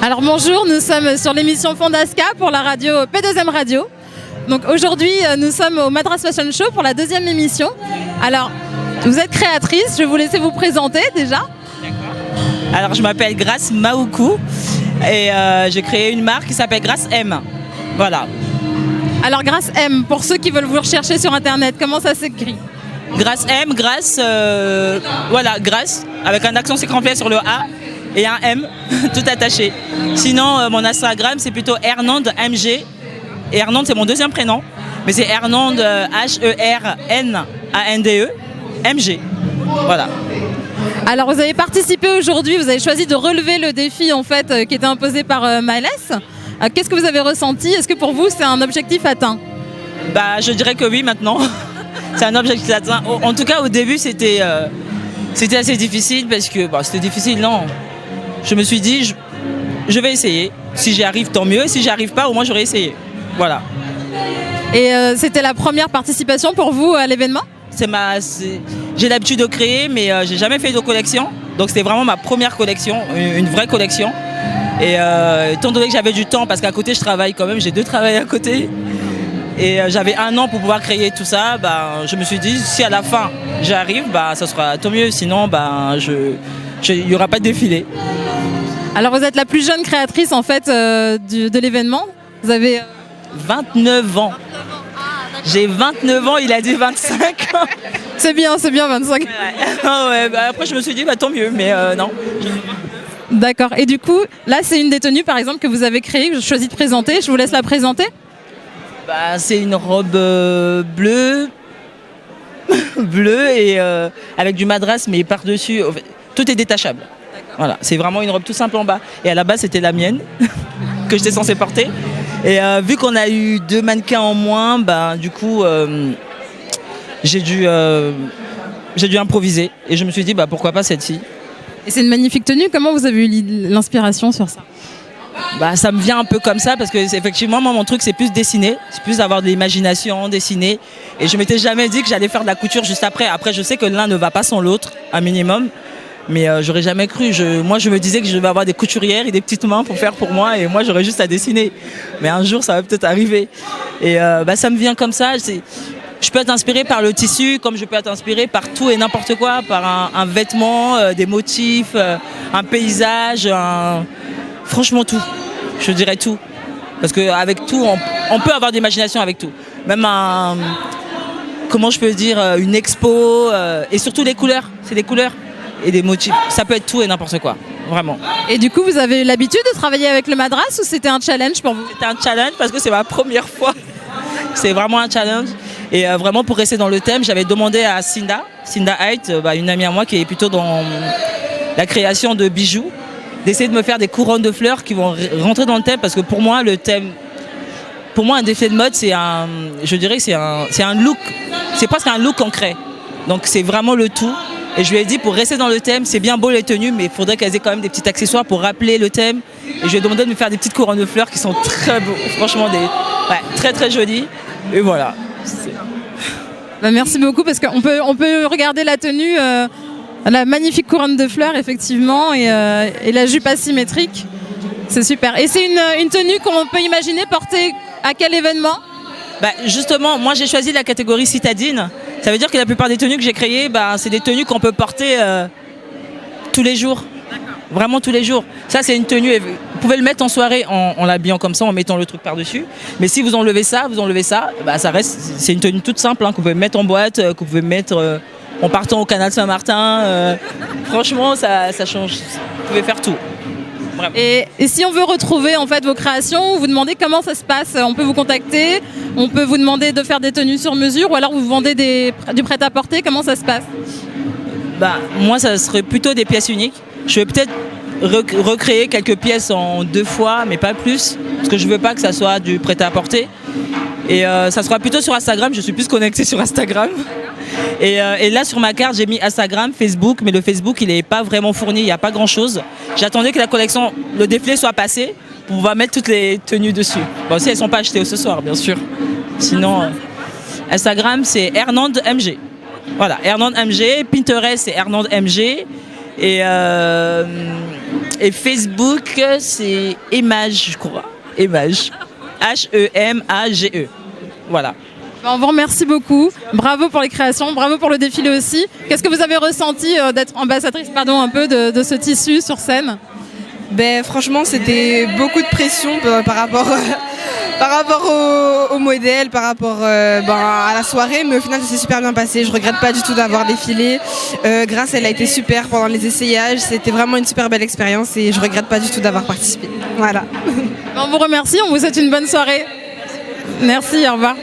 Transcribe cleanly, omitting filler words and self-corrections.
Alors bonjour, nous sommes sur l'émission Fondasca pour la radio P2M Radio. Donc aujourd'hui, nous sommes au Madras Fashion Show pour la deuxième émission. Alors, vous êtes créatrice, je vais vous laisser vous présenter déjà. D'accord. Alors je m'appelle Grace Maoukou et j'ai créé une marque qui s'appelle Grace M. Voilà. Alors Grace M, pour ceux qui veulent vous rechercher sur internet, comment ça s'écrit? Grace M, Grace, voilà, Grace, avec un accent circonflexe sur le A et un M, tout attaché. Sinon, mon Instagram, c'est plutôt Hernand MG. Et Hernand, c'est mon deuxième prénom, mais c'est Hernand H-E-R-N-A-N-D-E, MG. Voilà. Alors vous avez participé aujourd'hui, vous avez choisi de relever le défi en fait qui était imposé par Maëlys. Qu'est-ce que vous avez ressenti? Est-ce que pour vous c'est un objectif atteint? Bah, je dirais que oui maintenant. C'est un objectif atteint. En tout cas au début c'était assez difficile parce que c'était difficile, non. Je me suis dit je vais essayer. Si j'y arrive tant mieux, si j'y arrive pas au moins j'aurais essayé. Voilà. Et c'était la première participation pour vous à l'événement? J'ai l'habitude de créer, mais j'ai jamais fait de collection. Donc c'était vraiment ma première collection, une vraie collection. Et étant donné que j'avais du temps, parce qu'à côté je travaille quand même, j'ai 2 travails à côté. Et j'avais 1 an pour pouvoir créer tout ça, je me suis dit si à la fin j'arrive, ça sera tant mieux. Sinon, il n'y aura pas de défilé. Alors vous êtes la plus jeune créatrice en fait de l'événement. Vous avez 29 ans. J'ai 29 ans, il a dit 25 ans. C'est bien 25. Ouais. Après je me suis dit tant mieux, mais non. D'accord. Et du coup, là c'est une des tenues par exemple que vous avez créée, que je choisis de présenter. Je vous laisse la présenter. C'est une robe bleue et avec du madras, mais par-dessus, tout est détachable. Voilà, c'est vraiment une robe tout simple en bas. Et à la base, c'était la mienne que j'étais censée porter. Et vu qu'on a eu 2 mannequins en moins, du coup, j'ai dû improviser. Et je me suis dit, pourquoi pas celle-ci. Et c'est une magnifique tenue. Comment vous avez eu l'inspiration sur ça? Ça me vient un peu comme ça parce que effectivement moi mon truc c'est plus dessiner, c'est plus avoir de l'imagination, dessiner, et je m'étais jamais dit que j'allais faire de la couture juste après. Après je sais que l'un ne va pas sans l'autre, un minimum, mais j'aurais jamais cru. Moi je me disais que je devais avoir des couturières et des petites mains pour faire pour moi, et moi j'aurais juste à dessiner, mais un jour ça va peut-être arriver. Et ça me vient comme ça. Je peux être inspirée par le tissu comme je peux être inspirée par tout et n'importe quoi, par un vêtement, des motifs, un paysage, franchement tout, je dirais tout. Parce qu'avec tout, on peut avoir de l'imagination avec tout. Même comment je peux dire, une expo, et surtout les couleurs, c'est des couleurs et des motifs. Ça peut être tout et n'importe quoi, vraiment. Et du coup, vous avez l'habitude de travailler avec le madras ou c'était un challenge pour vous? C'était un challenge parce que c'est ma première fois. C'est vraiment un challenge. Et vraiment pour rester dans le thème, j'avais demandé à Cinda Height, une amie à moi qui est plutôt dans la création de bijoux, d'essayer de me faire des couronnes de fleurs qui vont rentrer dans le thème, parce que pour moi le thème, pour moi un défilé de mode c'est un look, c'est presque un look concret, donc c'est vraiment le tout. Et je lui ai dit pour rester dans le thème, c'est bien beau les tenues, mais il faudrait qu'elles aient quand même des petits accessoires pour rappeler le thème, et je lui ai demandé de me faire des petites couronnes de fleurs qui sont très beaux, franchement très très jolies, et voilà. Merci beaucoup, parce qu'on peut regarder la tenue, la magnifique couronne de fleurs effectivement, et la jupe asymétrique, c'est super. Et c'est une tenue qu'on peut imaginer porter à quel événement? Justement, moi j'ai choisi la catégorie citadine. Ça veut dire que la plupart des tenues que j'ai créées, c'est des tenues qu'on peut porter tous les jours. Vraiment tous les jours. Ça c'est une tenue, vous pouvez le mettre en soirée en l'habillant comme ça, en mettant le truc par-dessus. Mais si vous enlevez ça, ça reste, c'est une tenue toute simple, que vous pouvez mettre en boîte, que vous pouvez mettre en partant au canal Saint-Martin. Franchement, ça change. Vous pouvez faire tout. Et si on veut retrouver en fait vos créations, vous demandez comment ça se passe? On peut vous contacter, on peut vous demander de faire des tenues sur mesure, ou alors vous vendez du prêt-à-porter. Comment ça se passe? Moi, ça serait plutôt des pièces uniques. Je vais peut-être recréer quelques pièces en 2 fois, mais pas plus, parce que je veux pas que ça soit du prêt-à-porter. Et ça sera plutôt sur Instagram. Je suis plus connectée sur Instagram. Et là sur ma carte j'ai mis Instagram, Facebook, mais le Facebook il n'est pas vraiment fourni, il n'y a pas grand chose. J'attendais que la collection, le défilé soit passé pour pouvoir mettre toutes les tenues dessus. Si elles ne sont pas achetées ce soir bien sûr. Sinon Instagram c'est Hernand MG. Voilà, Hernand MG, Pinterest c'est Hernand MG, Et Facebook, c'est Emage, je crois. Emage. H-E-M-A-G-E. Voilà. On vous remercie beaucoup. Bravo pour les créations, bravo pour le défilé aussi. Qu'est-ce que vous avez ressenti d'être ambassadrice un peu de ce tissu sur scène? Franchement, c'était beaucoup de pression par rapport au modèle, par rapport à la soirée, mais au final ça s'est super bien passé. Je regrette pas du tout d'avoir défilé. Grace, elle a été super pendant les essayages. C'était vraiment une super belle expérience et je regrette pas du tout d'avoir participé. Voilà. On vous remercie, on vous souhaite une bonne soirée. Merci, au revoir.